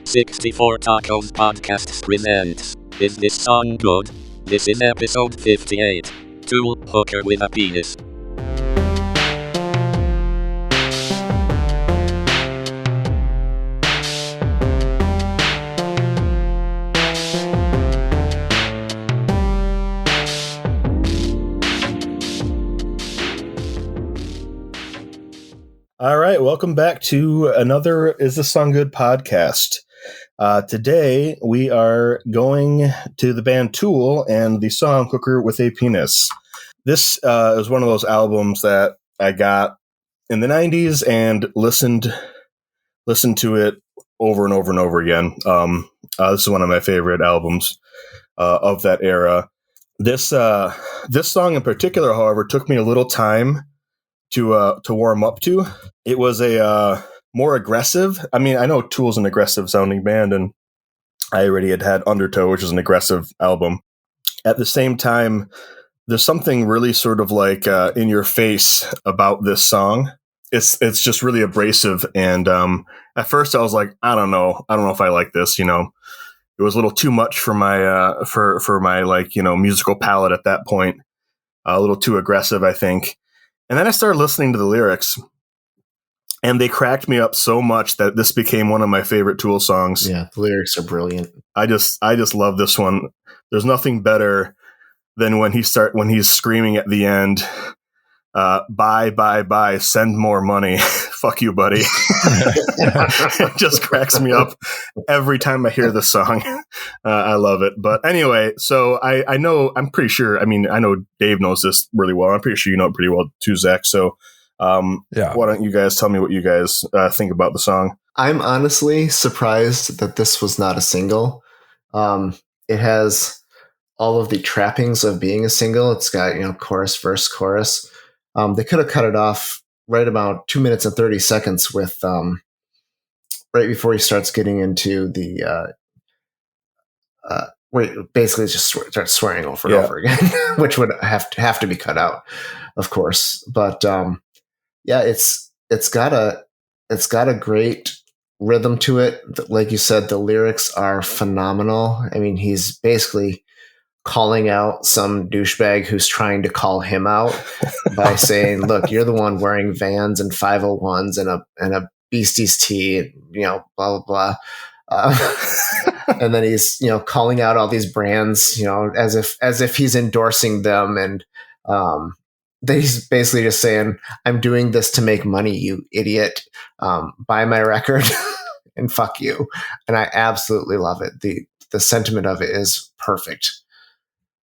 64 Tacos Podcasts presents Is This Song Good? This is episode 58. Tool Hooker with a Penis. All right, welcome back to another Is This Song Good podcast. Today we are going to the band Tool and the song Hooker with a Penis. This is one of those albums that I got in the 90s and listened to it over and over and over again. This is one of my favorite albums of that era. This song in particular, however, took me a little time to warm up to. It was a more aggressive. I mean, I know Tool's an aggressive sounding band, and I already had Undertow, which is an aggressive album. At the same time, there's something really sort of like in your face about this song. It's just really abrasive, and at first I was like, I don't know if I like this. You know, it was a little too much for my for my like musical palette at that point. A little too aggressive, I think. And then I started listening to the lyrics, and they cracked me up so much that this became one of my favorite Tool songs. Yeah, the lyrics are brilliant. I just love this one. There's nothing better than when he's screaming at the end, buy, send more money. Fuck you, buddy. It just cracks me up every time I hear this song. I love it. But anyway, so I know Dave knows this really well. I'm pretty sure you know it pretty well too, Zach. So why don't you guys tell me what you guys think about the song? I'm honestly surprised that this was not a single. It has all of the trappings of being a single. It's got, chorus, verse, chorus. They could have cut it off right about 2 minutes and 30 seconds with right before he starts getting into the basically just starts swearing over and over again, which would have to be cut out, of course. But it's got a great rhythm to it. Like you said, the lyrics are phenomenal. I mean, he's basically calling out some douchebag who's trying to call him out by saying, look, you're the one wearing Vans and 501s and a Beasties tee, blah, blah, blah. And then he's, calling out all these brands, as if he's endorsing them. And he's basically just saying, I'm doing this to make money, you idiot. Buy my record and fuck you. And I absolutely love it. The sentiment of it is perfect.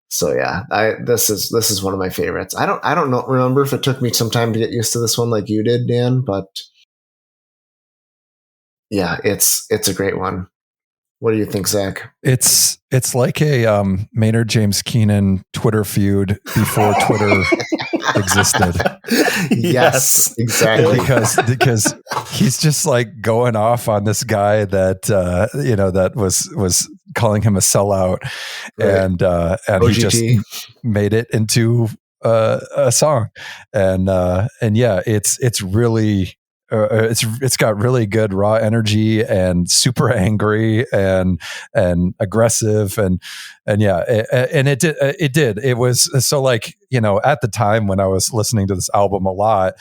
So yeah, this is one of my favorites. I don't remember if it took me some time to get used to this one like you did, Dan, but yeah, it's a great one. What do you think, Zach? It's like a Maynard James Keenan Twitter feud before Twitter existed. Yes, exactly. Because he's just like going off on this guy that that was calling him a sellout, right. and OGT. He just made it into a song, and yeah, it's really. It's got really good raw energy and super angry and aggressive and yeah, it did. It was so like, at the time when I was listening to this album a lot,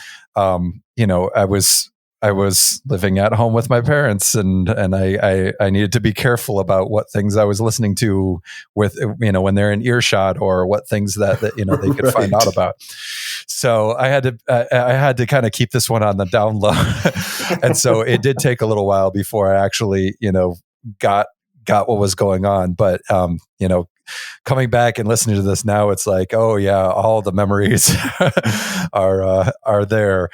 I was living at home with my parents and I needed to be careful about what things I was listening to with, when they're in earshot or what things that they could find out about. So I had to kind of keep this one on the down low. And so it did take a little while before I actually, got what was going on. But, coming back and listening to this now, it's like, oh yeah, all the memories are there.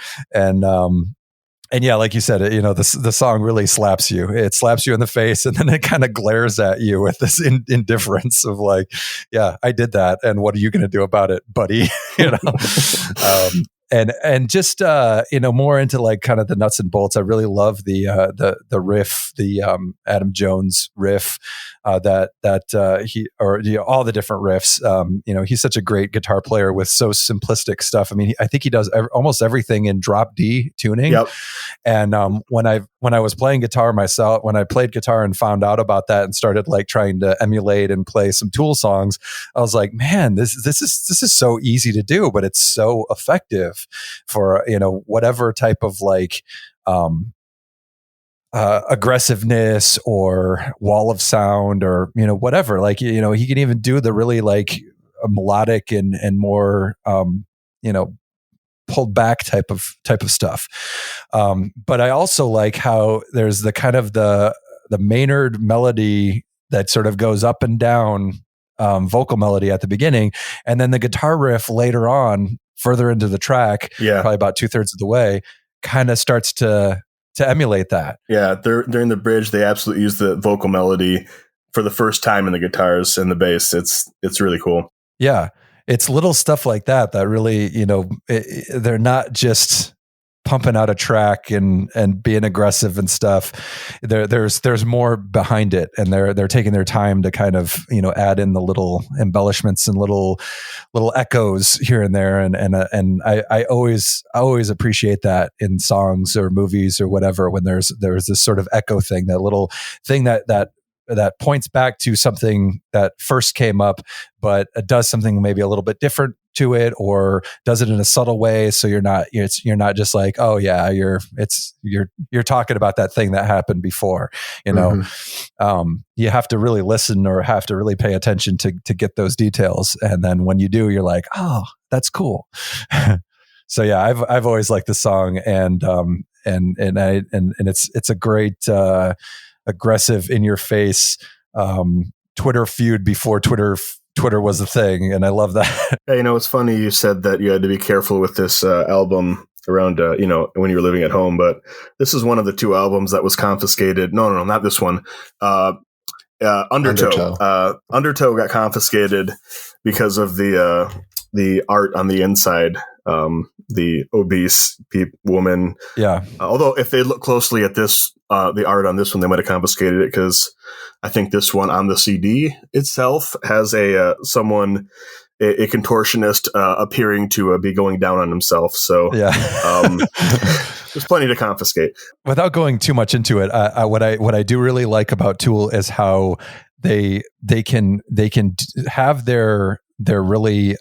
And yeah, like you said, the song really slaps you. It slaps you in the face, and then it kind of glares at you with this indifference of like, yeah, I did that, and what are you going to do about it, buddy? and just more into like kind of the nuts and bolts. I really love the riff, the Adam Jones riff, that he, or all the different riffs. He's such a great guitar player with so simplistic stuff. I mean, I think he does almost everything in drop D tuning. Yep. And when I was playing guitar myself, when I played guitar and found out about that and started like trying to emulate and play some Tool songs, I was like, man, this is so easy to do, but it's so effective for whatever type of like aggressiveness or wall of sound or whatever. Like he can even do the really like melodic and more pulled back type of stuff. But I also like how there's the kind of the Maynard melody that sort of goes up and down, vocal melody at the beginning, and then the guitar riff later on, further into the track, probably about 2/3 of the way, kind of starts to emulate that. Yeah, during the bridge, they absolutely use the vocal melody for the first time in the guitars and the bass. It's really cool. Yeah, it's little stuff like that really, they're not just pumping out a track and being aggressive and stuff. There's more behind it, and they're taking their time to kind of add in the little embellishments and little echoes here and there, and I always appreciate that in songs or movies or whatever, when there's this sort of echo thing, that little thing that points back to something that first came up, but does something maybe a little bit different to it, or does it in a subtle way. So you're not just like, oh yeah, you're talking about that thing that happened before, Mm-hmm. You have to really listen or have to really pay attention to get those details. And then when you do, you're like, oh, that's cool. So yeah, I've always liked the song, and it's a great, aggressive, in your face, Twitter feud before Twitter was a thing, and I love that. Hey, it's funny you said that you had to be careful with this album around when you were living at home, but this is one of the 2 albums that was confiscated. No, not this one. Undertow. Undertow got confiscated because of the art on the inside. The obese woman. Yeah. Although if they look closely at this, the art on this one, they might have confiscated it, because I think this one on the CD itself has a contortionist appearing to be going down on himself. So yeah, there's plenty to confiscate. Without going too much into it, what I do really like about Tool is how they can have their really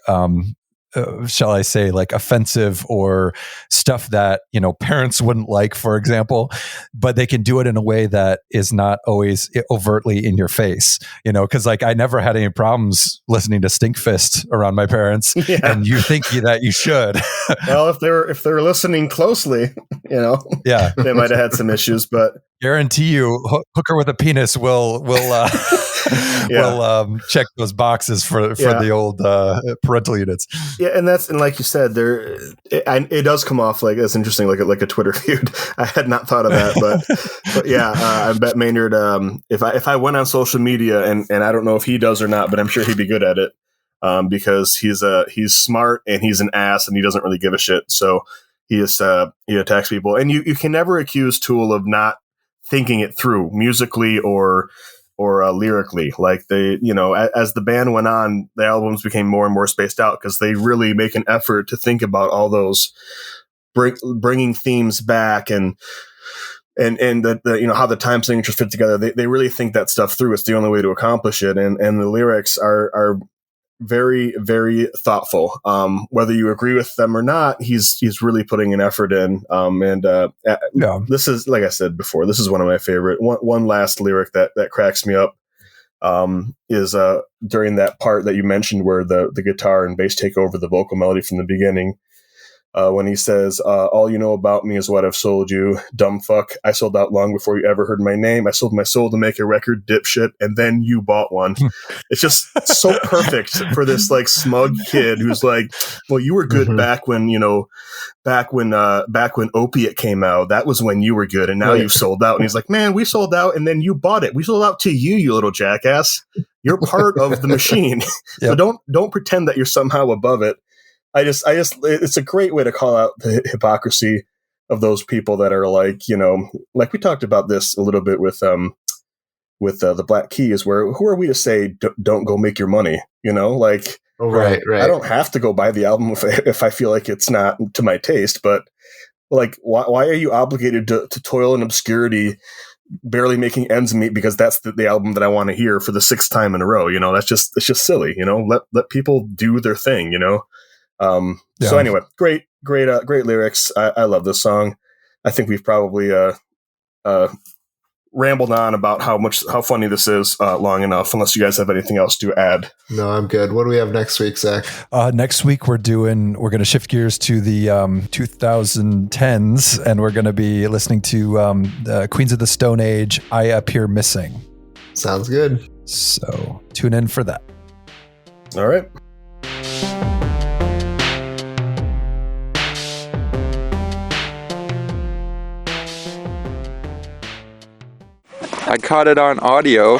shall I say, like offensive or stuff that parents wouldn't like, for example, but they can do it in a way that is not always overtly in your face, because like I never had any problems listening to Stinkfist around my parents, and you think that you should. Well, if they were listening closely, yeah, they might have had some issues, but guarantee you, Hooker with a Penis will will check those boxes for the old parental units. Yeah, and like you said, it does come off like it's interesting, like a Twitter feud. I had not thought of that, but yeah, I bet Maynard. If I went on social media, and I don't know if he does or not, but I'm sure he'd be good at it, because he's smart and he's an ass and he doesn't really give a shit. So he attacks people, and you can never accuse Tool of not thinking it through musically or lyrically. Like as the band went on, the albums became more and more spaced out, because they really make an effort to think about all those bringing themes back and the how the time signatures fit together. They really think that stuff through. It's the only way to accomplish it. And the lyrics are very, very thoughtful. Whether you agree with them or not, he's really putting an effort in. This is, like I said before, this is one of my favorite. One last lyric that cracks me up is during that part that you mentioned where the guitar and bass take over the vocal melody from the beginning. When he says, all you know about me is what I've sold you, dumb fuck. I sold out long before you ever heard my name. I sold my soul to make a record, dipshit, and then you bought one. It's just so perfect for this like smug kid who's like, well, you were good back when Opiate came out. That was when you were good, and now you've sold out. And he's like, man, we sold out, and then you bought it. We sold out to you, you little jackass. You're part of the machine. So don't pretend that you're somehow above it. it's a great way to call out the hypocrisy of those people that are like, like we talked about this a little bit with the Black Keys, where who are we to say don't go make your money? Like, Right. I don't have to go buy the album if I feel like it's not to my taste, but like, why are you obligated to toil in obscurity, barely making ends meet because that's the album that I want to hear for the sixth time in a row? It's just silly. Let people do their thing. So anyway, great lyrics. I love this song. I think we've probably rambled on about how funny this is long enough, unless you guys have anything else to add. No, I'm good. What do we have next week, Zach? Next week we're going to shift gears to the 2010s, and we're going to be listening to Queens of the Stone Age, I Appear Missing. Sounds good. So tune in for that. All right. I caught it on audio.